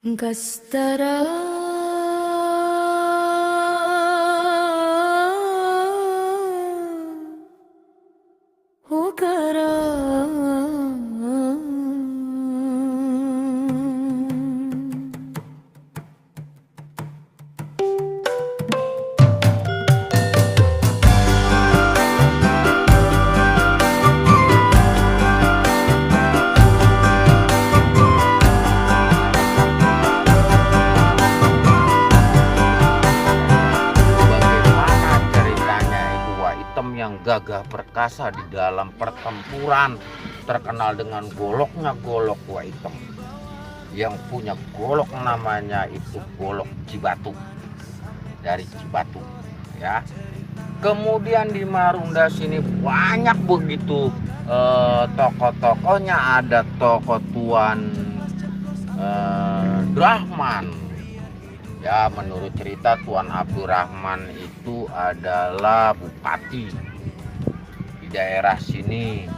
Gastara Hokara Bagaimana ceritanya itu Wak Item yang gagah perkasa di dalam pertempuran, terkenal dengan goloknya golok Wak Item, yang punya golok namanya itu golok Cibatu, dari Cibatu ya. Kemudian di Marunda sini banyak begitu tokoh-tokohnya. Ada tokoh Tuan Drahman. Ya, menurut cerita Tuan Abdurrahman itu adalah bupati di daerah sini.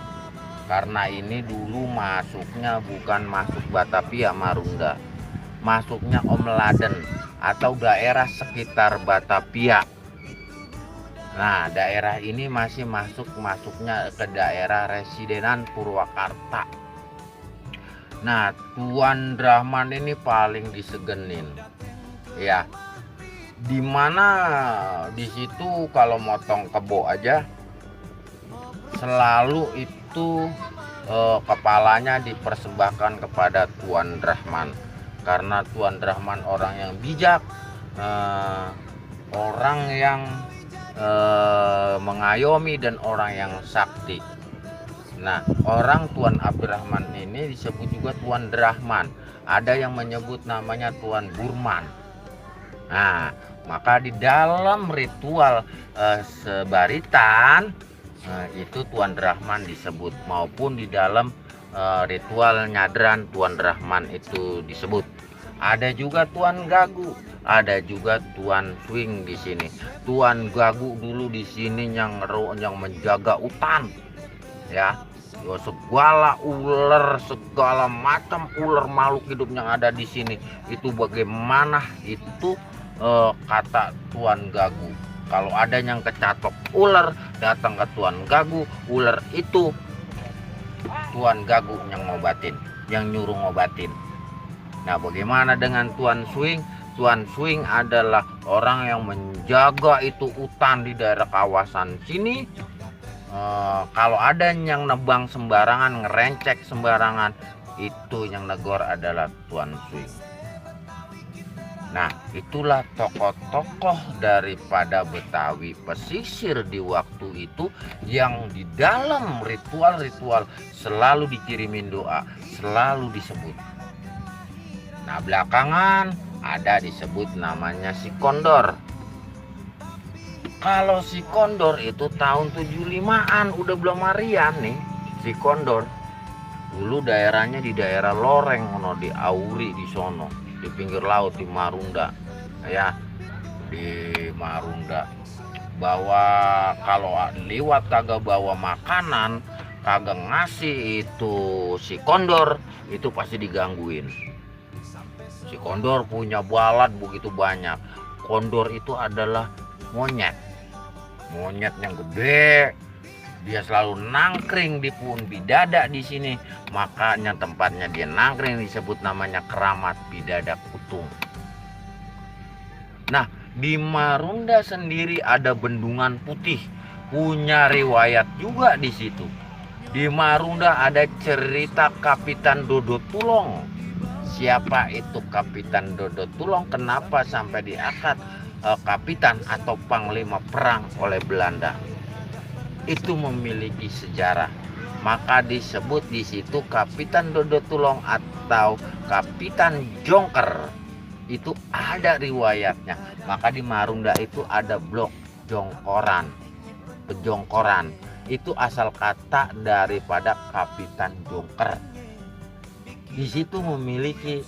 Karena ini dulu masuknya bukan masuk Batavia Marunda, masuknya Om Laden atau daerah sekitar Batavia. Nah, daerah ini masih masuknya ke daerah residenan Purwakarta. Nah, Tuan Drahman ini paling disegenin. Ya, dimana di situ kalau motong kebo aja selalu itu kepalanya dipersembahkan kepada Tuan Drahman, karena Tuan Drahman orang yang bijak, orang yang mengayomi, dan orang yang sakti. Nah, orang Tuan Abdurrahman ini disebut juga Tuan Drahman. Ada yang menyebut namanya Tuan Burman. Nah, maka di dalam ritual sebaritan itu Tuan Drahman disebut, maupun di dalam ritual nyadran Tuan Drahman itu disebut. Ada juga Tuan Gagu, ada juga Tuan Swing di sini. Tuan Gagu dulu di sini yang menjaga hutan, ya. Segala ular, segala macam ular makhluk hidup yang ada di sini itu bagaimana itu kata Tuan Gagu. Kalau ada yang kecatok ular, datang ke Tuan Gagu, ular itu Tuan Gagu yang ngobatin, yang nyuruh ngobatin. Nah, bagaimana dengan Tuan Swing? Tuan Swing adalah orang yang menjaga itu hutan di daerah kawasan sini. Kalau ada yang nebang sembarangan, ngerencek sembarangan, itu yang negor adalah Tuan Swing. Nah, itulah tokoh-tokoh daripada Betawi pesisir di waktu itu yang di dalam ritual-ritual selalu dikirimin doa, selalu disebut. Nah, belakangan ada disebut namanya si Kondor. Kalau si Kondor itu tahun 75-an, udah belum Marian nih si Kondor. Dulu daerahnya di daerah Loreng, di Auri di sono, di pinggir laut di Marunda, ya, di Marunda. Bahwa kalau lewat kagak bawa makanan, kagak ngasih itu si Kondor, itu pasti digangguin. Si Kondor punya balat begitu banyak. Kondor itu adalah monyet yang gede. Dia selalu nangkring di Puun Bidada di sini. Makanya tempatnya dia nangkring disebut namanya Keramat Bidada Kutung. Nah, di Marunda sendiri ada Bendungan Putih, punya riwayat juga di situ. Di Marunda ada cerita Kapitan Dodo Tulong. Siapa itu Kapitan Dodo Tulong? Kenapa sampai diangkat kapitan atau panglima perang oleh Belanda? Itu memiliki sejarah, maka disebut di situ Kapitan Dodo Tulong atau Kapitan Jongker. Itu ada riwayatnya. Maka di Marunda itu ada blok Jongkoran. Pejongkoran itu asal kata daripada Kapitan Jongker. Di situ memiliki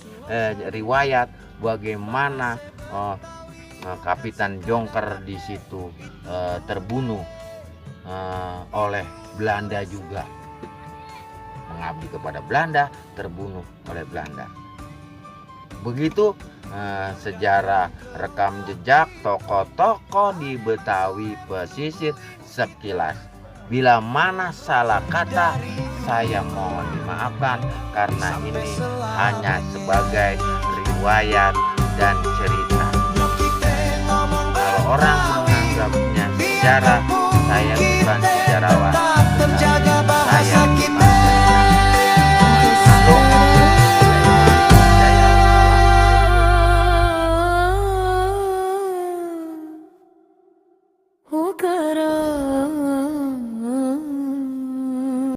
riwayat bagaimana Kapitan Jongker di situ terbunuh oleh Belanda juga, mengabdi kepada Belanda, terbunuh oleh Belanda. Begitu sejarah rekam jejak tokoh-tokoh di Betawi pesisir sekilas. Bila mana salah kata, saya mohon dimaafkan karena ini hanya sebagai riwayat dan cerita. Kalau orang menganggapnya sejarah,